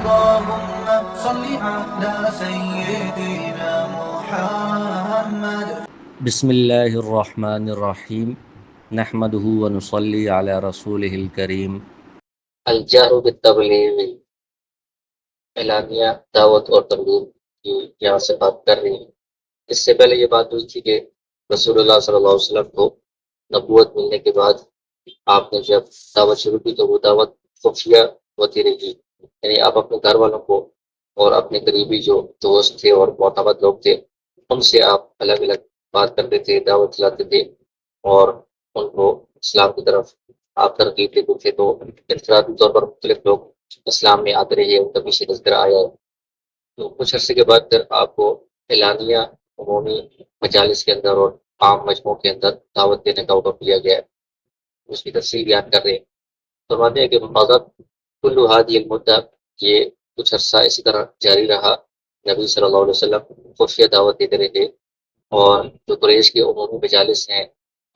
اللهم صل على سيدنا محمد. بسم اللہ الرحمن الرحیم نحمدہ ونصلی علی رسولہ الکریم۔ الجہر بالتبلیغ، اعلانیہ دعوت اور تبلیغ کی یہاں سے بات کر رہی ہیں۔ اس سے پہلے یہ بات ہوئی تھی کہ رسول اللہ صلی اللہ علیہ وسلم کو نبوت ملنے کے بعد آپ نے جب دعوت شروع کی تو وہ دعوت خفیہ ہوتی رہی، یعنی آپ اپنے گھر والوں کو اور اپنے قریبی جو دوست تھے اور معتمد لوگ تھے ان سے آپ الگ الگ بات کرتے تھے، دعوت دلاتے تھے اور ان کو اسلام کی طرف آپ ترغیب دیتے تھے۔ تو انفرادی طور پر مختلف لوگ اسلام میں آتے رہے، ان کا پیچھے تذکرہ آیا ہے۔ تو کچھ عرصے کے بعد پھر آپ کو اعلانیہ عمومی مجالس کے اندر اور عام مجموعوں کے اندر دعوت دینے کا حکم دیا گیا ہے، اس کی تفصیل بیان کر رہے ہیں۔ فرماتے ہیں کہ مفاظت کل هذه المدہ، یہ کچھ عرصہ اسی طرح جاری رہا، نبی صلی اللہ علیہ وسلم خفیہ دعوت دیتے رہے اور جو قریش کے عمومی مجالس ہیں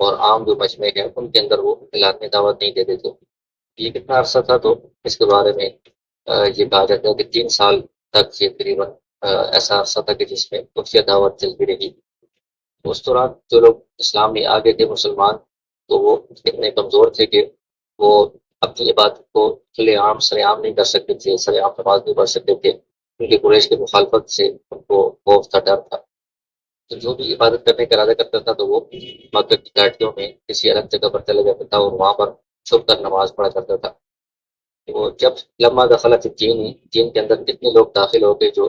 اور عام جو مجمع ہیں ان کے اندر وہ اعلانیہ دعوت نہیں دیتے تھے۔ یہ کتنا عرصہ تھا تو اس کے بارے میں یہ کہا جاتا ہے کہ 3 سال تک یہ تقریباً ایسا عرصہ تھا کہ جس میں خفیہ دعوت چلتی رہی۔ اس دوران جو لوگ اسلام میں آگے تھے مسلمان، تو وہ اتنے کمزور تھے کہ وہ اپنی عبادت کو کھلے عام سر عام نہیں کر سکتے تھے، سر عام نماز نہیں پڑھ سکتے تھے، کیونکہ قریش کی مخالفت سے ان کو خوف تھا، ڈر تھا۔ تو جو بھی عبادت کرنے کا ارادہ کرتا تھا تو وہ مکہ کی گھاٹیوں میں کسی الگ جگہ پر چلا جاتا تھا اور وہاں پر چھپ کر نماز پڑھا کرتا تھا۔ وہ جب لما دخلت دین کے اندر کتنے لوگ داخل ہو گئے، جو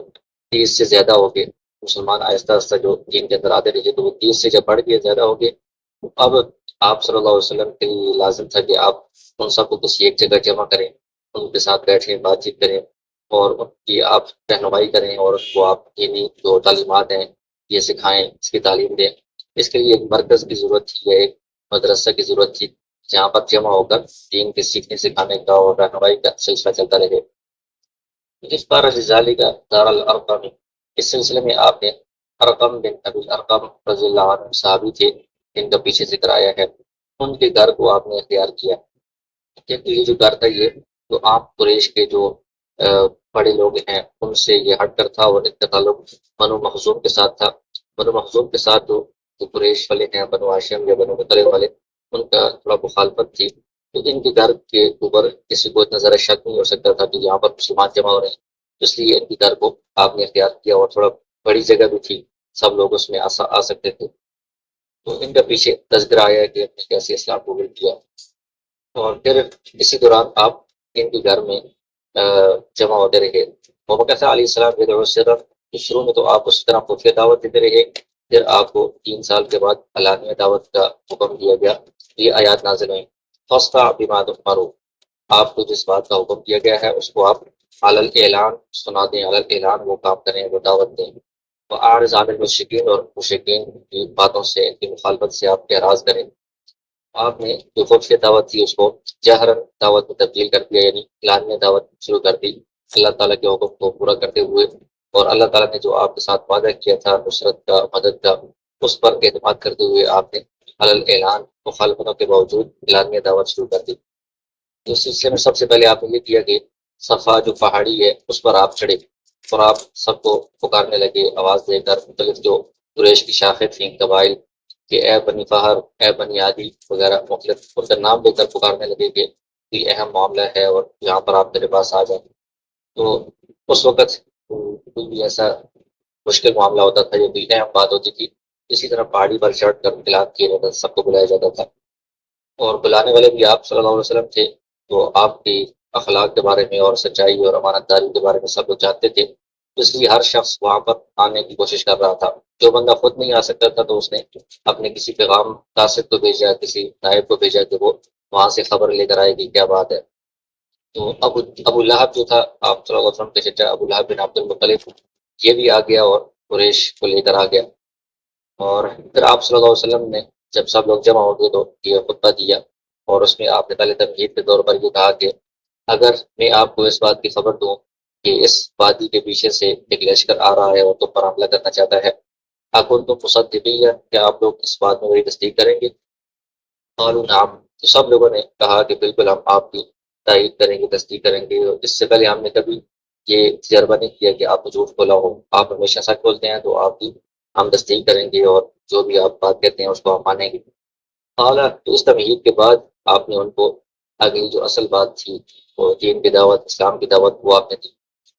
30 سے زیادہ ہو گئے مسلمان، آہستہ آہستہ جو دین کے اندر آتے رہے، تو وہ 30 سے جب بڑھ گئے، زیادہ ہو گئے، اب آپ صلی اللہ علیہ وسلم کے لیے لازم تھا کہ آپ ان سب کو کسی ایک جگہ جمع کریں، ان کے ساتھ بیٹھیں، بات چیت کریں اور ان کی آپ رہنمائی کریں اور وہ آپ دینی جو تعلیمات ہیں یہ سکھائیں، اس کی تعلیم دیں۔ اس کے لیے ایک مرکز کی ضرورت تھی یا ایک مدرسہ کی ضرورت تھی جہاں پر جمع ہو کر دین کے سیکھنے سکھانے کا اور رہنمائی کا سلسلہ چلتا رہے۔ اس بار رضالی کا دار الارقم، اس سلسلے میں آپ نے ارقم بن ابی الارقم رضی اللہ عنہ صحابی تھے جن کا پیچھے ذکر آیا ہے، ان کے گھر کو آپ نے اختیار کیا، کیونکہ یہ جو گھر تھا یہ جو عام قریش کے جو بڑے لوگ ہیں ان سے یہ ہٹ کر تھا اور ان کا تعلق بنو مخزوم کے ساتھ تھا۔ بنو مخزوم کے ساتھ جو قریش والے ہیں، بنو ہاشم یا بنو مطلب والے، ان کا تھوڑا مخالفت تھی، تو ان کے گھر کے اوپر کسی کو اتنا ذرا شک نہیں ہو سکتا تھا کہ یہاں پر مسلمان جمع ہو رہے ہیں، اس لیے ان کے گھر کو آپ نے اختیار کیا اور تھوڑا بڑی جگہ بھی تھی، سب لوگ اس میں آ سکتے تھے۔ تو ان کا پیچھے تذکرہ آیا ہے کہ انہوں نے کیسے اسلام قبول کیا، اور پھر اسی دوران آپ ان کے گھر میں جمع ہوتے رہے۔ محمد علیہ السلام شروع میں تو آپ اس طرح خفیہ دعوت دیتے رہے، پھر آپ کو 3 سال کے بعد علانیہ دعوت کا حکم دیا گیا۔ یہ آیات نازل ہوئیں، فَاصْدَعْ بِمَا تُؤْمَرُ، آپ کو جس بات کا حکم دیا گیا ہے اس کو آپ علی الاعلان سنا دیں، علی الاعلان وہ کام کریں، وہ دعوت دیں۔ وَأَعْرِضْ عَنِ الْمُشْرِكِينَ، اور مشرکین کی باتوں سے، ان کی مخالفت سے آپ اعراض کریں۔ آپ نے جو خفیہ دعوت تھی اس کو جہرن دعوت میں تبدیل کر دیا، یعنی اعلانیہ دعوت شروع کر دی، اللہ تعالیٰ کے حکم کو پورا کرتے ہوئے، اور اللہ تعالیٰ نے جو آپ کے ساتھ وعدہ کیا تھا نصرت کا، مدد کا، اس پر اعتماد کرتے ہوئے آپ نے علی الاعلان مخالفتوں کے باوجود اعلانیہ دعوت شروع کر دی۔ اس سلسلے میں سب سے پہلے آپ نے یہ کیا کہ صفا جو پہاڑی ہے اس پر آپ چڑھے اور آپ سب کو پکارنے لگے، آواز دے کر، مختلف جو قریش کی شاخیں تھیں، قبائل کہ اے بنی فہر، اے بنی عادی وغیرہ، مختلف ان کا نام لے کر پکارنے لگے کہ کوئی اہم معاملہ ہے اور یہاں پر آپ میرے پاس آ جائیں۔ تو اس وقت کوئی بھی ایسا مشکل معاملہ ہوتا تھا، جو کوئی اہم بات ہوتی تھی، اسی طرح پہاڑی پر چڑھ کر اعلان کیا جاتا تھا، سب کو بلایا جاتا تھا، اور بلانے والے بھی آپ صلی اللہ علیہ وسلم تھے، تو آپ کی اخلاق کے بارے میں اور سچائی اور امانت داری کے بارے میں سب لوگ جانتے تھے، اس لیے ہر شخص وہاں پر آنے کی کوشش کر رہا تھا۔ جو بندہ خود نہیں آ سکتا تھا تو اس نے اپنے کسی پیغام قاصد کو بھیجا، کسی نائب کو بھیجا کہ وہ وہاں سے خبر لے کر آئے کہ کیا بات ہے۔ تو ابو لہب جو تھا آپ صلی اللہ علیہ وسلم کے چچا، ابو لہب بن عبد المطلب، یہ بھی آ گیا اور قریش کو لے کر آ گیا۔ اور پھر آپ صلی اللہ علیہ وسلم نے جب سب لوگ جمع ہو گئے تو یہ خطبہ دیا، اور اس میں آپ نے پہلے تمہید کے طور پر یہ کہا کہ اگر میں آپ کو اس بات کی خبر دوں کہ اس وادی کے پیچھے سے ایک لشکر آ رہا ہے اور تم پر حملہ کرنا چاہتا ہے، اکن تم مصدقین، کیا آپ لوگ اس بات میں میری تصدیق کریں گے؟ قالوا نعم، تو سب لوگوں نے کہا کہ بالکل ہم آپ کی تائید کریں گے، تصدیق کریں گے۔ اس سے پہلے ہم نے کبھی یہ تجربہ نہیں کیا کہ آپ نے جھوٹ بولا ہو. آپ ہمیشہ سچ بولتے ہیں تو آپ کی ہم تصدیق کریں گے اور جو بھی آپ بات کہتے ہیں اس کو ہم مانیں گے. اعلیٰ تو اس تمہید کے بعد آپ نے ان کو اگلی جو اصل بات تھی وہ دین کی دعوت، اسلام کی دعوت، وہ آپ نے دی.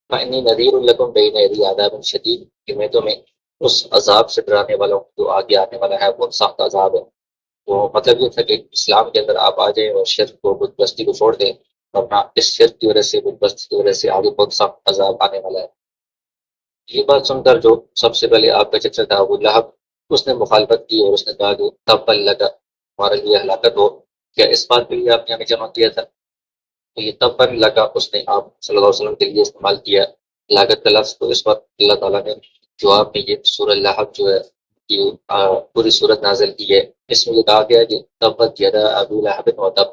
فَإِنِّي نَذِيرٌ لَكُمْ بَيْنَ يَدَيْ عَذَابٍ شَدِيدٍ کہ میں تمہیں اس عذاب سے ڈرانے والا ہوں جو آگے آنے والا ہے، بہت سخت عذاب ہے. وہ مطلب یہ تھا کہ اسلام کے اندر آپ آ جائیں اور شرک کو، بت پرستی کو چھوڑ دیں، ورنہ اس شرک کی وجہ سے، بت پرستی کی وجہ سے آگے بہت سخت عذاب آنے والا ہے. یہ بات سن کر جو سب سے پہلے آپ کا چچا تھا ابو لہب، اس نے مخالفت کی اور اس نے کہا کہ تب اللہ کا ہمارے لیے ہلاکت ہو. کیا اس بات کے لیے آپ نے ہمیں جمع کیا تھا؟ تو یہ تب پر لگا اس نے آپ صلی اللہ علیہ وسلم کے لیے استعمال کیا لاگت کا لفظ. تو اس وقت اللہ تعالیٰ نے جواب میں یہ سورہ لہب جو ہے یہ پوری صورت نازل کی ہے. اس میں یہ کہا گیا کہ تبت یدا ابو لہب و تب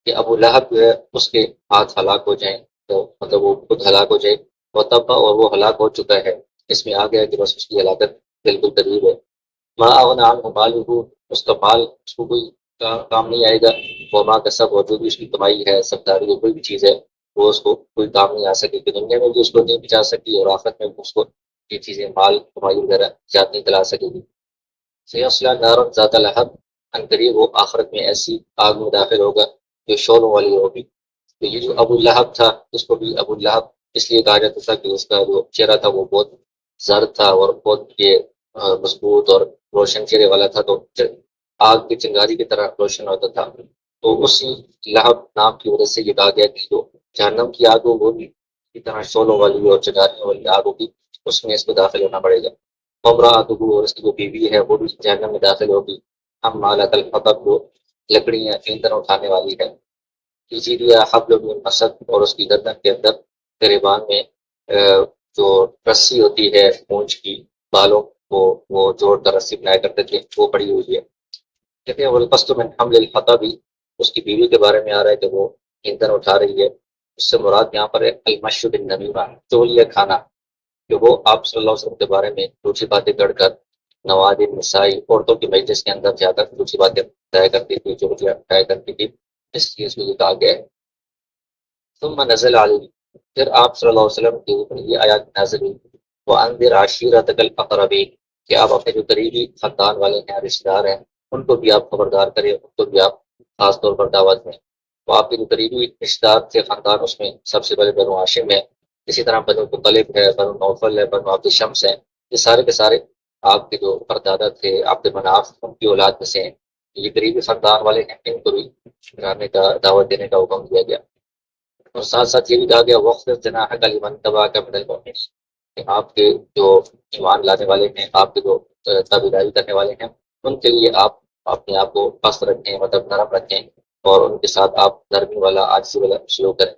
کہ ابو لہب جو ہے اس کے ہاتھ ہلاک ہو جائیں، تو مطلب وہ خود ہلاک ہو جائے. و تب اور وہ ہلاک ہو چکا ہے. اس میں آ گیا کہ بس اس کی ہلاکت بالکل قریب ہے. ما اغنى عنه ماله اس کا مال اس کو کوئی کام نہیں آئے گا. وما کسب اور جو بھی اس کی کمائی ہے، سبداری کوئی بھی چیز ہے وہ اس کو کوئی کام نہیں آ سکے گی. دنیا میں بھی اس کو نہیں بچا سکتی اور آخرت میں بھی اس کو یہ چیزیں، مال کمائی وغیرہ ایجاد نہیں دلا سکے گی. سیصلی نارا ذات لہب ان قریب وہ آخرت میں ایسی آگ میں داخل ہوگا جو شعلوں والی ہوگی. تو یہ جو ابو لہب تھا اس کو بھی ابو لہب اس لیے کہا جاتا تھا کہ اس کا جو چہرہ تھا وہ بہت زرد تھا اور بہت یہ مضبوط اور روشن چہرے والا تھا، تو آگ کی چنگاری کی طرح روشن ہوتا تھا. تو اسی لہب نام کی وجہ سے یہ کہا گیا کہ جو جہنم کی آگ ہو وہ بھی اسی طرح شعلوں والی اور چنگاریوں والی آگ ہوگی، اس میں اس کو داخل ہونا پڑے گا. امراۃہ اور اس کی جو بیوی ہے وہ بھی جہنم میں داخل ہوگی. حمالۃ الحطب وہ لکڑیاں ایندھن اٹھانے والی ہے. اجیدیا حبل من مسد اور اس کی گردن کے اندر گریبان میں جو رسی ہوتی ہے اونچ کی بالوں کو وہ جوڑ کر رسی بنایا کرتے تھے وہ پڑی ہوئی ہے. کہتے ہیں والقصد من حمل الحطب بھی اس کی بیوی کے بارے میں آ رہا ہے کہ وہ ایندھن اٹھا رہی ہے. اس سے مراد یہاں پر ہے المشی بالنمیمہ، چغلیہ کھانا، کہ وہ آپ صلی اللہ علیہ وسلم کے بارے میں جھوٹی باتیں گڑھ کر نواد نسائی عورتوں کی مجلس کے اندر جا کر جھوٹی باتیں طے کرتی تھی، چغلیاں طے کرتی تھی. اس چیز میں یہ کہا گیا ہے. ثم نزل علیہ پھر آپ صلی اللہ علیہ وسلم کے اوپر یہ آیات نازل ہوئی وانذر عشیرتک الاقربین کہ آپ اپنے جو قریبی خاندان والے ہیں، رشتہ دار ہیں، ان کو بھی آپ خبردار کریں، ان کو بھی آپ خاص طور پر دعوت دیں. تو آپ کے جو قریبی رشتہ دار تھے خاندان، اس میں سب سے پہلے بنو ہاشم ہے، اسی طرح بنو مطلب ہے، بنو نوفل ہے، بنو عبد الشمس ہے. یہ سارے کے سارے آپ کے جو پردادا تھے عبد مناف ان کی اولاد میں سے ہیں. یہ قریبی خاندان والے ہیں، ان کو بھی ڈرانے کا، دعوت دینے کا حکم دیا گیا. اور ساتھ ساتھ یہ بھی کہا گیا وقت جناح کا لمن تبا کا من المؤمنین کہ آپ کے جو ایمان لانے والے ہیں، آپ کے جو تابعداری کرنے والے ہیں، ان کے لیے آپ اپنے آپ کو پست رکھیں، مطلب نرم رکھیں، اور ان کے ساتھ آپ نرمی والا، عاجزی والا سلوک کریں.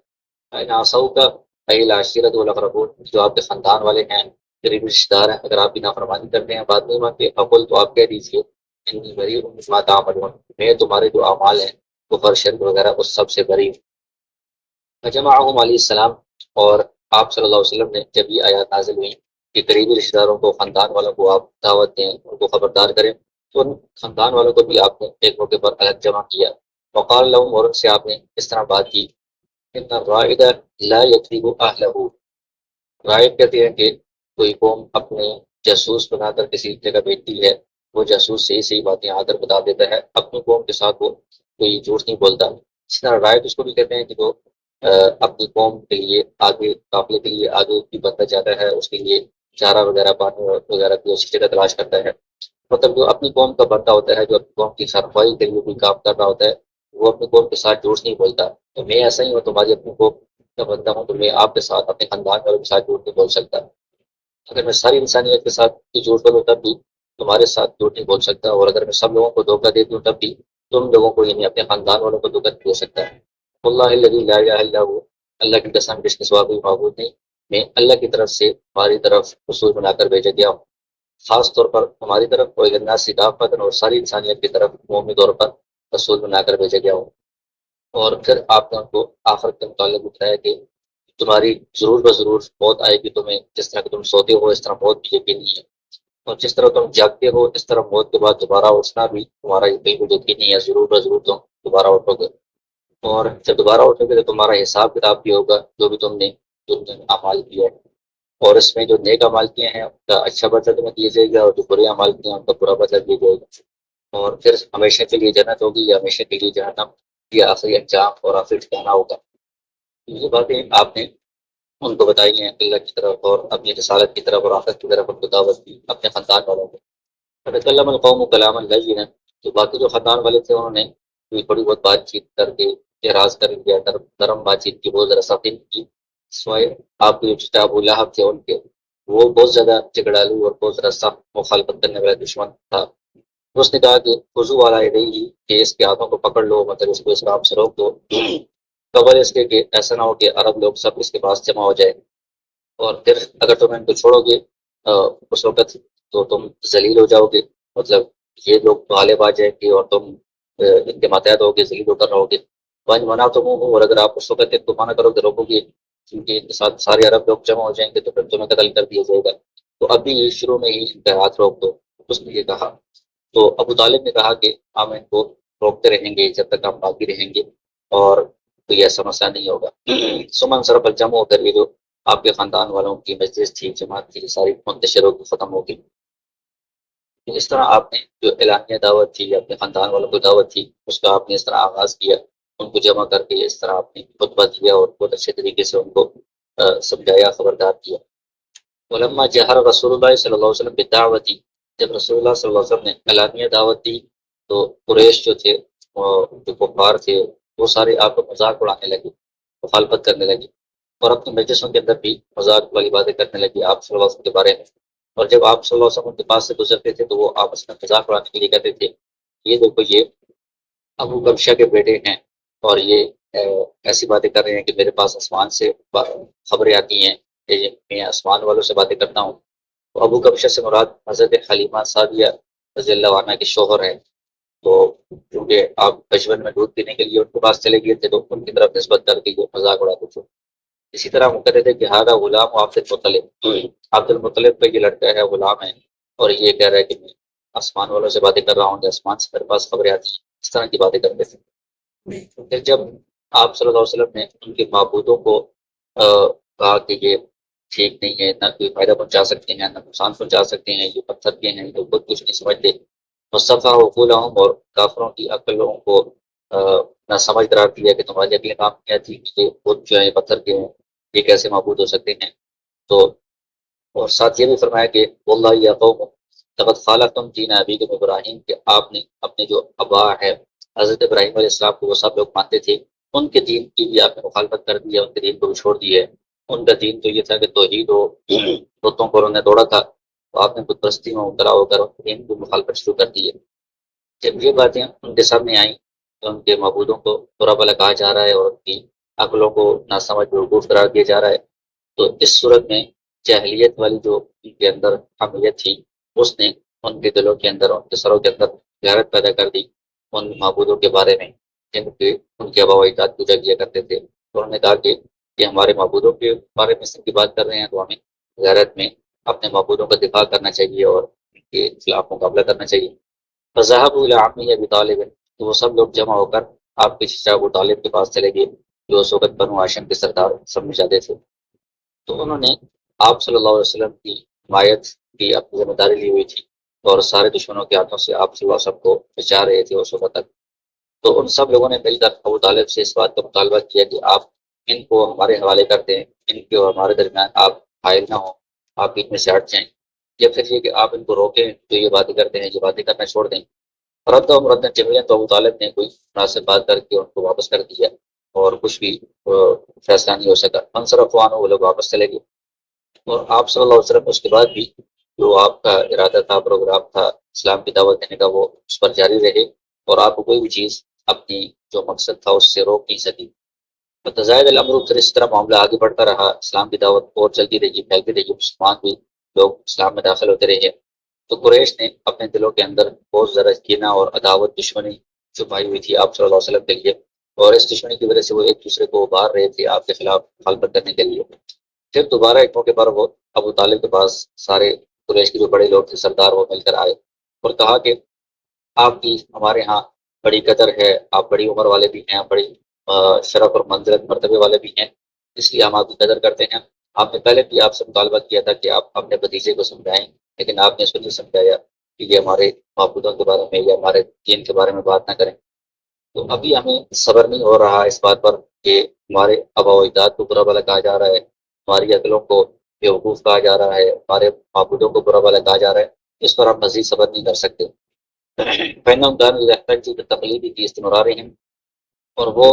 ناسو کا پہلا عشیرت والاقربون جو آپ کے خاندان والے ہیں، قریبی رشتہ دار ہیں، اگر آپ کی نافرمانی کرتے ہیں، بات نہیں مانتے، فقل تو آپ کہہ دیجیے انی بریء مما تعملون میں تمہارے جو اعمال ہیں کفر شرک وغیرہ اس سب سے بری. فجمعہم علیہ السلام اور آپ صلی اللہ علیہ وسلم نے جب یہ آیات نازل ہوئی کہ قریبی رشتہ داروں کو، خاندان والوں کو آپ دعوت دیں، ان کو خبردار کریں، تو ان خاندان والوں کو بھی آپ نے ایک موقع پر الگ جمع کیا. وقال لهم اور ان سے آپ نے اس طرح بات کی ان الرائد لا یکذب اہلہ رائد کہتے ہیں کہ کوئی قوم اپنے جاسوس بنا کر کسی جگہ بیٹھتی ہے، وہ جاسوس صحیح صحیح باتیں آ کر بتا دیتا ہے، اپنی قوم کے ساتھ وہ کوئی جھوٹ نہیں بولتا. اس طرح رائد اس کو بھی کہتے ہیں کہ جو اپنی قوم کے لیے آگے، قافلے کے لیے آگے کی بڑھتا جاتا ہے، اس کے لیے چارہ وغیرہ، پانی وغیرہ کی اچھی جگہ تلاش کرتا ہے. مطلب جو اپنی قوم کا بندہ ہوتا ہے، جو اپنی قوم کی خرفائی کے لیے کوئی کام کر رہا ہوتا ہے، وہ اپنی قوم کے ساتھ جھوٹ نہیں بولتا. تو میں ایسا ہی ہوں، تمہاری اپنی قوم کا بندہ ہوں، تو میں آپ کے ساتھ، اپنے خاندان والوں کے ساتھ جھوٹ نہیں بول سکتا. اگر میں ساری انسانیت کے ساتھ جھوٹ بولوں تب بھی تمہارے ساتھ جھوٹ نہیں بول سکتا، اور اگر میں سب لوگوں کو دھوکہ دے دوں تب بھی تم لوگوں کو، یعنی اپنے خاندان والوں کو دھوکہ نہیں دے سکتا. اللہ الذی لا الہ الا هو اللہ کی قسم جس کے سوا کوئی معبود نہیں، میں اللہ کی طرف سے تمہاری طرف رسول بنا کر بھیجا گیا ہوں، خاص طور پر ہماری طرف کوئی الناس کافۃ اور ساری انسانیت کی طرف عمومی طور پر رسول بنا کر بھیجا گیا ہوں. اور پھر آپ نے ان کو آخرت کے متعلق بتایا کہ تمہاری ضرور بضرور موت آئے گی تمہیں، جس طرح کہ تم سوتے ہو اس طرح موت بھی یقینی ہے، اور جس طرح تم جاگتے ہو اس طرح موت کے بعد دوبارہ اٹھنا بھی تمہارا بالکل یقینی ہے، ضرور بضرور تم دوبارہ اٹھو گے. اور جب دوبارہ اٹھو گے تو تمہارا حساب کتاب بھی ہوگا، جو بھی تم نے جو انہوں نے اعمال کیا ہے، اور اس میں جو نیک اعمال کیے ہیں ان کا اچھا بدلہ تمہیں دیا جائے گا، اور جو برے اعمال کیے ہیں ان کا برا بدلہ دیا جائے گا، اور پھر ہمیشہ کے لیے جنت ہوگی یا ہمیشہ کے لیے جہنم، یہ آخری انجام اور آخری ٹھکانہ ہوگا۔ یہ باتیں آپ نے ان کو بتائی ہیں اللہ کی طرف، اور اپنی رسالت کی طرف اور آخرت کی طرف ان کو دعوت دی اپنے خاندان والوں کو۔ فتکلم القوم کلاما لینا، تو باقی جو خاندان والے تھے انہوں نے کوئی تھوڑی بہت بات چیت کر کے اعراض کر دیا، نرم بات چیت کی، بہت ذرا سخت کی، سوائے آپ کے جو چچا ابو لہب تھے ان کے، وہ بہت زیادہ جھگڑالو اور بہت زیادہ سخت مخالفت کرنے والا دشمن تھا۔ اس نے کہا کہ خضو والا ہی، کہ اس کے ہاتھوں کو پکڑ لو، مطلب اس کو اسلام سے روک دو، قبل اس کے کہ ایسا نہ ہو کہ عرب لوگ سب اس کے پاس جمع ہو جائے، اور پھر اگر تم ان کو چھوڑو گے اس وقت تو تم ذلیل ہو جاؤ گے، مطلب یہ لوگ غالب آ جائیں گے اور تم ان کے ماتحت ہوگے، ذلیل ہو کر رہو گے۔ وَإِنْ مَنَعْتُمُوهُ، اور اگر آپ اس وقت ان کو منع کرو گے، روکو گے، کیونکہ ان کے ساتھ سارے عرب لوگ جمع ہو جائیں گے تو پھر تمہیں قتل کر دیا جائے گا، تو ابھی یہ شروع میں ہی ان کا ہاتھ روک دو۔ اس نے یہ کہا، تو ابو طالب نے کہا کہ ہم ان کو روکتے رہیں گے جب تک ہم باقی رہیں گے، اور کوئی ایسا مسئلہ نہیں ہوگا۔ سمن صرف الجمع ہو کر، یہ جو آپ کے خاندان والوں کی مجلس تھی، جماعت تھی، ساری منتشر ہو کے ختم ہوگی۔ اس طرح آپ نے جو اعلانیہ دعوت تھی، اپنے خاندان والوں کو دعوت تھی، اس کا آپ نے اس طرح آغاز کیا، ان کو جمع کر کے اس طرح آپ نے خطبہ دیا اور بہت اچھے طریقے سے ان کو سمجھایا، خبردار کیا۔ علما جہر رسول اللہ صلی اللہ علیہ وسلم بدعوتی، جب رسول اللہ صلی اللہ علیہ وسلم نے اعلانیہ دعوت دی تو قریش جو تھے، جو کفار تھے، وہ سارے آپ کو مذاق اڑانے لگے، مخالفت کرنے لگے، اور اپنے مجلسوں کے اندر بھی مذاق والی باتیں کرنے لگے آپ صلی اللہ علیہ وسلم کے بارے میں۔ اور جب آپ صلی اللہ علیہ وسلم کے پاس سے گزرتے تھے تو وہ آپس میں مذاق اڑانے کے لیے کہتے تھے، یہ دیکھو یہ ابو کبشہ کے بیٹے ہیں، اور یہ ایسی باتیں کر رہے ہیں کہ میرے پاس آسمان سے خبریں آتی ہیں کہ میں آسمان والوں سے باتیں کرتا ہوں۔ تو ابو کبشہ سے مراد حضرت حلیمہ سعدیہ رضی اللہ عنہ کے شوہر ہیں، تو کیونکہ آپ بچپن میں دودھ پینے کے لیے ان کے پاس چلے گئے تھے تو ان کی طرف نسبت کر کے یہ مذاق اڑاتے تھے۔ اسی طرح وہ کہتے تھے کہ ہادہ غلام عبد المطلب، عبد المطلب کا یہ لڑکا ہے، غلام ہے، اور یہ کہہ رہا ہے کہ میں آسمان والوں سے باتیں کر رہا ہوں، آسمان سے میرے پاس خبریں آتی ہیں، اس طرح کی باتیں کرتے تھے۔ پھر جب آپ صلی اللہ علیہ وسلم نے ان کے معبودوں کو کہا کہ یہ ٹھیک نہیں ہے، نہ کوئی فائدہ پہنچا سکتے ہیں نہ نقصان پہنچا سکتے ہیں، یہ پتھر کے ہیں، جو خود کچھ نہیں سمجھتے، مصطفیٰ عقولہم، اور کافروں کی عقلوں کو نہ سمجھ قرار دیا کہ تمہاری عقلیں کام کیا تھی کہ یہ خود جو ہے پتھر کے ہیں، یہ کیسے معبود ہو سکتے ہیں۔ تو اور ساتھ یہ بھی فرمایا کہ واللہ یا قوم لقد خالفتم دین ابیکم ابراہیم، کہ آپ نے اپنے جو ابا ہے حضرت ابراہیم علیہ السلام کو وہ سب لوگ مانتے تھے، ان کے دین کی بھی آپ نے مخالفت کر دی ہے، ان کے دین کو بھی چھوڑ دی ہے۔ ان کا دین تو یہ تھا کہ توحید ہو، بتوں کو انہوں نے دوڑا تھا، تو آپ نے بت پرستی میں مبتلا ہو کر دین کی مخالفت شروع کر دی ہے۔ جب یہ باتیں ان کے سامنے آئیں تو ان کے معبودوں کو برا بھلا کہا جا رہا ہے اور ان کی عقلوں کو ناسمجھ بیوقوف قرار دیا جا رہا ہے، تو اس صورت میں جاہلیت والی جو ان کے اندر حمیت تھی، اس نے ان کے دلوں کے اندر، ان کے سروں کے اندر غیرت پیدا کر دی ان معبودوں کے بارے میں جن کے ان کے آبا و اجداد پوجا کیا کرتے تھے۔ تو انہوں نے کہا کہ یہ ہمارے معبودوں کے بارے میں سب کی بات کر رہے ہیں، تو ہمیں غیرت میں اپنے معبودوں کا دفاع کرنا چاہیے اور ان کے خلاف مقابلہ کرنا چاہیے۔ فذهبوا الى عمه ابی طالب، تو وہ سب لوگ جمع ہو کر آپ کے چچا ابو طالب کے پاس چلے گئے، جو اس وقت بنو ہاشم کے سردار سمجھے جاتے تھے۔ تو انہوں نے آپ صلی اللہ علیہ وسلم کی حمایت کی اپنی ذمہ داری لی ہوئی تھی، اور سارے دشمنوں کے ہاتھوں سے آپ صلی اللہ علیہ وسلم کو بچا رہے تھے اس وقت تک۔ تو ان سب لوگوں نے مل کر ابو طالب سے اس بات کا مطالبہ کیا کہ آپ ان کو ہمارے حوالے کر دیں، ان کے اور ہمارے درمیان آپ حائل نہ ہوں، آپ ان میں سے ہٹ جائیں، یا پھر یہ کہ آپ ان کو روکیں جو یہ باتیں کرتے ہیں، یہ باتیں کرنا چھوڑ دیں۔ رد و مرد جمیل، تو ابو طالب نے کوئی مناسب بات کر کے ان کو واپس کر دیا، اور کچھ بھی فیصلہ نہیں ہو سکا۔ انصرف عنہ، وہ لوگ واپس چلے گئے، اور آپ صلی اللہ علیہ وسلم اس کے بعد بھی جو آپ کا ارادہ تھا، پروگرام تھا اسلام کی دعوت دینے کا، وہ اس پر جاری رہے، اور آپ کو کوئی بھی چیز اپنی جو مقصد تھا اس سے روک نہیں سکی۔ متزائد الامر، پھر اس طرح معاملہ آگے بڑھتا رہا، اسلام کی دعوت اور چلتی رہی، پھیلتی رہی، مسلمان بھی لوگ اسلام میں داخل ہوتے رہے۔ تو قریش نے اپنے دلوں کے اندر بہت زیادہ کینہ اور عداوت، دشمنی چھپائی ہوئی تھی آپ صلی اللہ علیہ وسلم کے لیے، اور اس دشمنی کی وجہ سے وہ ایک دوسرے کو ابھار رہے تھے آپ کے خلاف مخالفت کرنے کے لیے۔ پھر دوبارہ ایک موقع پر وہ ابو طالب کے پاس سارے قریش کے جو بڑے لوگ تھے، سردار، وہ مل کر آئے اور کہا کہ آپ کی ہمارے ہاں بڑی قدر ہے، آپ بڑی عمر والے بھی ہیں، بڑی شرف اور منزلت مرتبے والے بھی ہیں، اس لیے ہم آپ کی قدر کرتے ہیں. آپ نے پہلے بھی آپ سے مطالبہ کیا تھا کہ آپ اپنے بھتیجے کو سمجھائیں، لیکن آپ نے اس کو نہیں سمجھایا کہ یہ ہمارے معبودوں کے بارے میں یا ہمارے دین کے بارے میں بات نہ کریں. تو ابھی ہمیں صبر نہیں ہو رہا اس بات پر کہ ہمارے آبا و اجداد کو برا بھلا کہا جا رہا ہے، ہماری عقلوں کو بیوقوف کہا جا رہا ہے، ہمارے معبودوں کو برا بھلا کہا جا رہا ہے. اس پر ہم مزید صبر نہیں کر سکتے. فإنهم كانوا إذا احتجوا بالتقليد في استمرارهم، اور وہ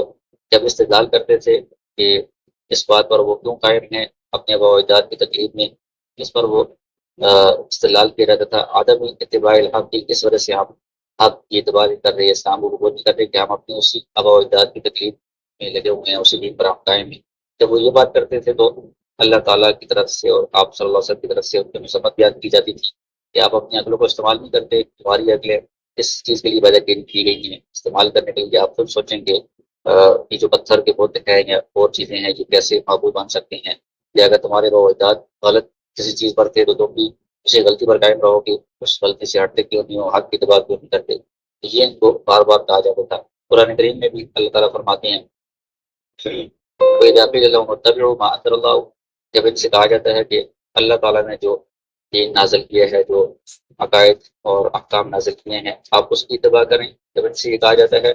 جب استدلال کرتے تھے کہ اس بات پر وہ کیوں قائم ہیں اپنے آباء و اجداد کی تقلید میں، اس پر وہ استدلال کیا جاتا تھا عدم اتباع الحق کی، اس وجہ سے ہم حق کی اتباع نہیں کر رہے، اسلام کو قبول نہیں کر رہے کہ ہم اپنے اسی آباء و اجداد کی تقلید میں لگے ہوئے ہیں، اسی دین پر ہم قائم ہیں. جب وہ یہ بات کرتے تھے تو اللہ تعالیٰ کی طرف سے اور آپ صلی اللہ علیہ وسلم کی طرف سے ان کی مذمت بیان کی جاتی تھی کہ آپ اپنی عقلوں کو استعمال نہیں کرتے، تمہاری عقلیں اس چیز کے لیے پیدا کی گئی ہیں استعمال کرنے کے لیے. آپ خود سوچیں گے یہ جو پتھر کے بت ہیں یا اور چیزیں ہیں یہ کیسے معبود بن سکتے ہیں، یا اگر تمہارے وہ اجداد غلط کسی چیز پر تھے تو تم بھی اسی غلطی پر قائم رہو گے، اس غلطی سے ہٹتے کیوں نہیں ہو، حق کی اتباع کیوں نہیں کرتے. یہ ان کو بار بار کہا جاتا تھا. قرآن کریم میں بھی اللہ تعالیٰ فرماتے ہیں وَإِذَا قِيلَ لَهُمُ اتَّبِعُوا مَا أَنزَلَ اللَّهُ، جب ان سے کہا جاتا ہے کہ اللہ تعالیٰ نے جو دین نازل کیا ہے، جو عقائد اور احکام نازل کیے ہیں، آپ اس کی اتباع کریں. جب ان سے یہ کہا جاتا ہے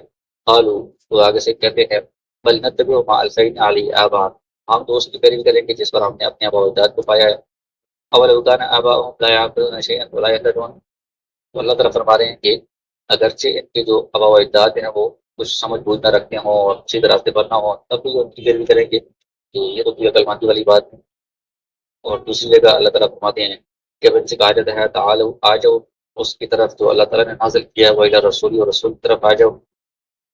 قالوا، تو آگے سے کہتے ہیں بل نتبع ما الفینا علیہ آباءنا، ہم تو اس کی پیروی کریں گے جس پر ہم نے اپنے آباء و اجداد کو پایا ہے. اولو کان آباؤہم لا یعقلون شیئا ولا یہتدون، تو اللہ تعالیٰ فرما رہے ہیں کہ اگرچہ ان کے جو آباء و اجداد ہیں وہ کچھ سمجھ بوجھ نہ رکھتے ہوں اور سیدھے راستے پر نہ ہوں، تب بھی وہ ان کی پیروی کریں گے. کہ یہ تو عقل مندی والی بات ہے. اور دوسری جگہ اللہ تعالیٰ فرماتے ہیں کہ جب ان سے کہا جاتا ہے تعالوا، آ جاؤ اس کی طرف جو اللہ تعالیٰ نے نازل کیا ہے، وہ الی رسول، اور رسول کی طرف آ جاؤ.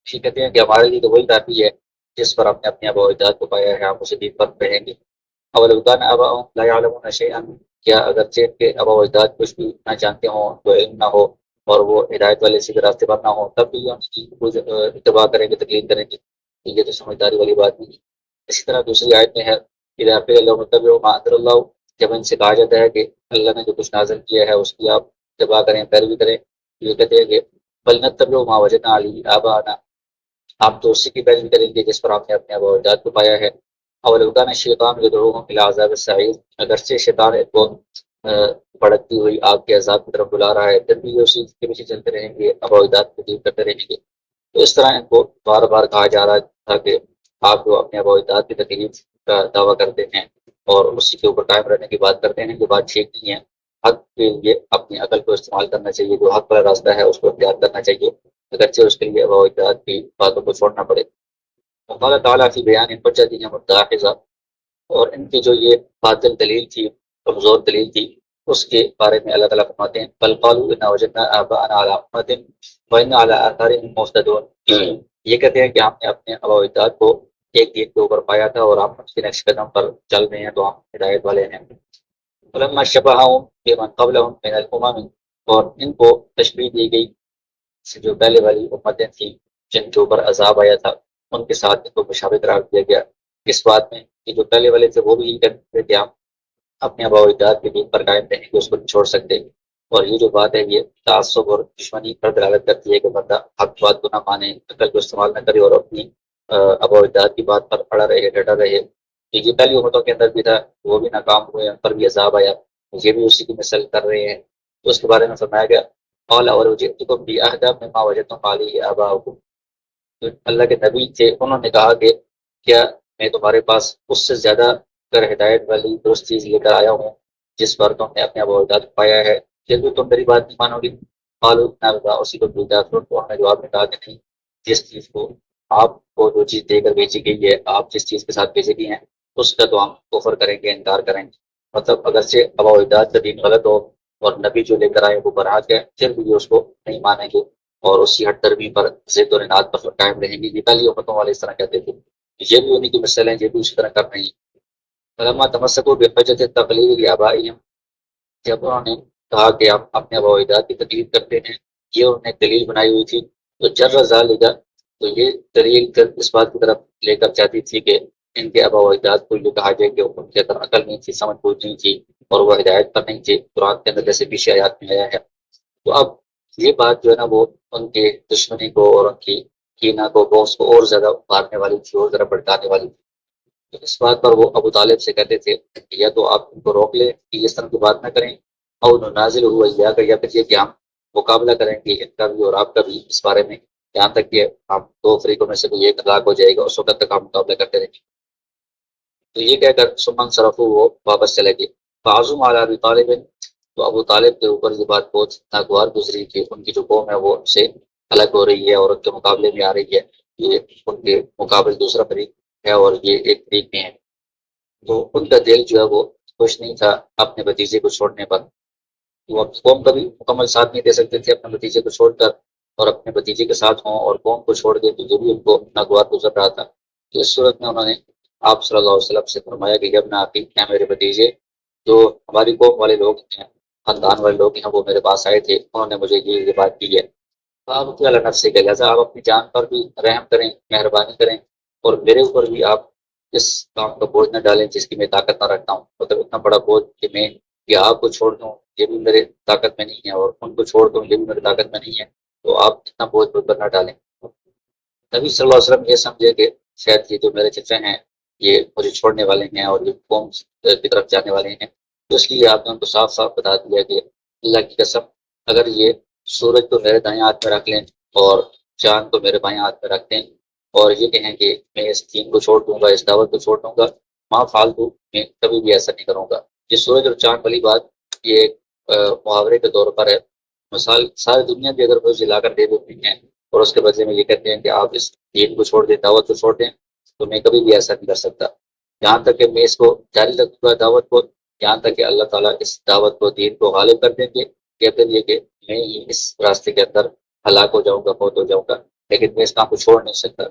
یہ کہتے ہیں کہ ہمارے لیے تو وہی کافی ہے جس پر ہم نے اپنے آباء و اجداد کو پایا ہے، ہم اسے دین پر رہیں گے. اولو کان آباؤہم لا یعلمون شیئا، کیا اگرچہ ان کے آباء و اجداد کچھ بھی نہ جانتے ہوں، تو علم نہ ہو اور وہ ہدایت والے سیدھے راستے پر نہ ہو، تب بھی ان کی اتباع کریں گے، تقلید کریں گے. یہ تو سمجھداری والی بات نہیں ہے. اسی طرح دوسری آیت میں ہے اذا قیل لهم اتبعوا ما انزل اللہ، جب ان سے کہا جاتا ہے کہ اللہ نے جو کچھ نازل کیا ہے اس کی آپ اتباع کریں، پیروی کریں. یہ کہتے ہیں کہ بل نتبع ما وجدنا علیہ آباءنا، آپ تو اسی کی پیروی کریں گے جس پر آپ نے اپنے آباء و اجداد کو پایا ہے. اولو کان الشیطان یدعوهم الى عذاب السعیر، اگرچہ شیطان ان کو بھڑکتی ہوئی آگ کے عذاب کی طرف بلا رہا ہے، پھر بھی یہ اسی کے پیچھے چلتے رہیں گے، آباء و اجداد کو دین کرتے رہیں گے. تو اس طرح ان کو بار بار کہا جا رہا تھا کہ آپ جو اپنے آباء و اجداد کی تقلید کا دعویٰ کرتے ہیں اور اسی کے اوپر قائم رہنے کی بات کرتے ہیں، یہ بات ٹھیک نہیں ہے. حق کے لیے اپنی عقل کو استعمال کرنا چاہیے، جو حق والا راستہ ہے اس کو اختیار کرنا چاہیے، اگرچہ اس کے لیے آباء و اجداد کی باتوں کو چھوڑنا پڑے. اللہ تعالیٰ فی بیان حجتہ متحفظہ، اور ان کی جو یہ باطل دلیل تھی، کمزور دلیل تھی، اس کے بارے میں اللہ تعالیٰ فرماتے ہیں بل قالوا انا وجدنا آباءنا علی امۃ وانا علی آثارہم مقتدون، یہ کہتے ہیں کہ ہم نے اپنے آباء و اجداد کو ایک دین کے اوپر پایا تھا اور ہم اس کے نقش قدم پر چل رہے ہیں، تو ہم ہدایت والے ہیں. فلما شبہہم بمن قبلہم من الامم، اور ان کو تشبیہ دی گئی جو پہلے والی امتیں تھیں جن کے اوپر عذاب آیا تھا، ان کے ساتھ ان کو مشابہ قرار دیا گیا اس بات میں کہ جو پہلے والے تھے وہ بھی یہی کہتے تھے کہ ہم اپنے آباء و اجداد کے دین پر قائم رہیں گے، اس کو نہیں چھوڑ سکتے. اور یہ جو بات ہے یہ تعصب اور دشمنی پر دلالت کرتی ہے کہ بندہ حق بات کو نہ مانے، عقل کو استعمال نہ کرے اور اپنی آباء و اجداد کی بات پر اڑا رہے، ڈٹا رہے. یہ پہلی امتوں کے اندر بھی تھا، وہ بھی ناکام ہوئے، ان پر بھی عذاب آیا، یہ بھی اسی کی مثل کر رہے ہیں. تو اس کے بارے میں فرمایا گیا قال اولو جئتکم بأہدی مما وجدتم علیہ آباءکم، اللہ کے نبی تھے، انہوں نے کہا کہ کیا میں تمہارے پاس اس سے زیادہ کر ہدایت والی درست چیز لے کر آیا ہوں جس پر تم نے اپنے آباء و اجداد کو پایا ہے، پھر بھی تم میری بات نہیں مانو گی. قالوا انا اسی کو تو ہم نے جواب میں کہا کہ نہیں، جس چیز کو آپ کو جو چیز دے کر بھیجی گئی ہے، آپ جس چیز کے ساتھ بھیجے گئی ہیں اس کا تو ہم کفر کریں گے، انکار کریں گے. مطلب اگرچہ آباء و اجداد کا دین غلط ہو اور نبی جو لے کر آئے وہ برحق ہے، پھر بھی اس کو نہیں مانیں گے اور اسی ہٹ درمی پر ضد اور اناد پر قائم رہیں گے. یہ پہلی امتوں والے اس طرح کہتے تھے، یہ بھی انہیں کی مثل ہیں، یہ بھی اسی طرح کر رہے ہیں. فلما تمسکوا بحجۃ التقلید لآبائہم، جب انہوں نے کہا کہ ہم اپنے آباء و اجداد کی تقلید کرتے ہیں، یہ انہوں نے دلیل بنائی ہوئی تھی. تو جر ذالک، تو یہ دلیل اس بات کی طرف لے کر جاتی تھی کہ ان کے آباء و اجداد کو یہ کہا جائے کہ ان کے اندر عقل نہیں تھی، سمجھ بوجھ نہیں تھی اور وہ ہدایت پر نہیں تھے، قرآن کے اندر جیسے پیچھے آیات میں آیا ہے. تو اب یہ بات جو ہے نا وہ ان کے دشمنی کو اور ان کی کینہ کو، بغض کو اور زیادہ مارنے والی تھی اور زیادہ بھڑکانے والی تھی. تو اس بات پر وہ ابو طالب سے کہتے تھے کہ یا تو آپ ان کو روک لیں کہ اس طرح کی بات نہ کریں، اور نازل ہوا یا پھر یہ کہ ہم مقابلہ کریں گے ان کا بھی اور آپ کا بھی اس بارے میں، یہاں تک کہ ہم دو فریقوں میں سے کوئی ایک ہلاک ہو جائے گا، اس وقت تک ہم مقابلہ کرتے رہیں گے۔ تو یہ کہہ کر سمن صرف وہ واپس چلے گئے۔ فعزم علی ابی طالب، تو ابو طالب کے اوپر یہ بات بہت ناگوار گزری کہ ان کی جو قوم ہے وہ ان سے الگ ہو رہی ہے اور ان کے مقابلے میں آ رہی ہے، یہ ان کے مقابل دوسرا فریق ہے اور یہ ایک فریق میں ہے۔ تو ان کا دل جو ہے وہ خوش نہیں تھا اپنے بھتیجے کو چھوڑنے پر، وہ اپنی قوم کا بھی مکمل ساتھ نہیں دے سکتے تھے اپنے بھتیجے کو چھوڑ کر، اور اپنے بھتیجے کے ساتھ ہوں اور قوم کو چھوڑ دے، تو یہ بھی ان کو ناگوار گزر رہا تھا۔ تو اس صورت میں انہوں نے آپ صلی اللہ علیہ وسلم سے فرمایا کہ جب نہ آتی ہیں میرے بھتیجے، جو ہماری قوم والے لوگ ہیں، خاندان والے لوگ ہیں، وہ میرے پاس آئے تھے، انہوں نے مجھے یہ بات کی ہے۔ آپ کی اللہ نفس سے کہ لہٰذا آپ اپنی جان پر بھی رحم کریں، مہربانی کریں، اور میرے اوپر بھی آپ اس کام کا بوجھ نہ ڈالیں جس کی میں طاقت نہ رکھتا ہوں، مطلب اتنا بڑا بوجھ کہ میں یا آپ کو چھوڑ دوں یہ بھی میرے طاقت میں نہیں ہے، اور ان کو چھوڑ دوں یہ بھی میرے طاقت میں نہیں ہے، تو آپ اتنا بوجھ مجھ پر نہ ڈالیں۔ نبی صلی اللہ علیہ وسلم یہ سمجھے کہ شاید یہ جو میرے چچا ہیں یہ مجھے چھوڑنے والے ہیں اور یہ قوم کی طرف جانے والے ہیں، تو اس لیے آپ نے ان کو صاف صاف بتا دیا کہ اللہ کی قسم اگر یہ سورج کو میرے دائیں ہاتھ میں رکھ لیں اور چاند کو میرے بائیں ہاتھ میں رکھ دیں اور یہ کہیں کہ میں اس دین کو چھوڑ دوں گا، اس دعوت کو چھوڑ دوں گا، ماں فالتو میں کبھی بھی ایسا نہیں کروں گا۔ یہ سورج اور چاند والی بات یہ ایک محاورے کے طور پر ہے، مثال ساری دنیا بھی اگر مجھے لا کر دے دیتی ہیں اور اس کے بدلے میں یہ کہتے ہیں کہ آپ اس دین کو چھوڑ دیں، دعوت کو چھوڑ دیں، تو میں کبھی بھی ایسا نہیں کر سکتا، یہاں تک کہ میں اس کو جاری رکھوں گا دعوت کو، یہاں تک کہ اللہ تعالیٰ اس دعوت کو دین کو غالب کر دیں گے، یا پھر یہ کہ میں ہی اس راستے کے اندر ہلاک ہو جاؤں گا، فوت ہو جاؤں گا، لیکن میں اس کام کو چھوڑ نہیں سکتا۔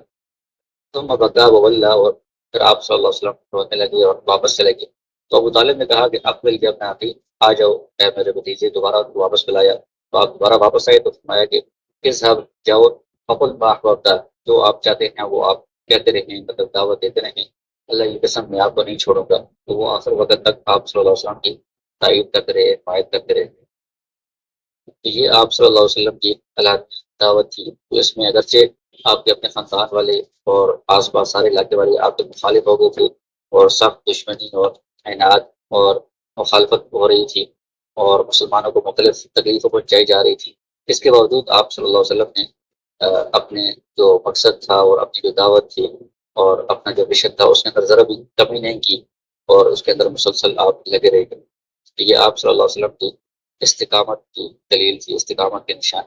تم بکا اللہ، اور پھر آپ صلی اللہ علیہ وسلم رونے لگے اور واپس چلے گئے۔ تو ابو طالب نے کہا کہ اب مل کے اپنے آپ ہی آ جاؤ اے میرے بھتیجے، دوبارہ ان کو واپس بلایا، تو آپ دوبارہ واپس آئے تو فرمایا کہ کس حب جاؤ فقل ما احببت، جو آپ چاہتے ہیں وہ آپ کہتے رہیں، مطلب دعوت دیتے رہیں، اللہ کی قسم میں آپ کو نہیں چھوڑوں گا۔ تو وہ آخر وقت تک آپ صلی اللہ علیہ وسلم کی تائید کرتے رہے، حمایت کرتے رہے۔ تو یہ آپ صلی اللہ علیہ وسلم کی اللہ دعوت تھی، تو اس میں اگرچہ آپ کے اپنے خاندان والے اور آس پاس سارے علاقے والے آپ کے مخالف ہو گئے تھے، اور سخت دشمنی اور اعنات اور مخالفت ہو رہی تھی، اور مسلمانوں کو مختلف تکلیفوں پہنچائی جا رہی تھی، اس کے باوجود آپ صلی اللہ علیہ وسلم نے اپنے جو مقصد تھا اور اپنی جو دعوت تھی اور اپنا جو مشن تھا اس کے اندر ذرا بھی کمی نہیں کی، اور اس کے اندر مسلسل آپ لگے رہے گئے۔ یہ آپ صلی اللہ علیہ وسلم کی استقامت کی دلیل تھی، استقامت کے نشان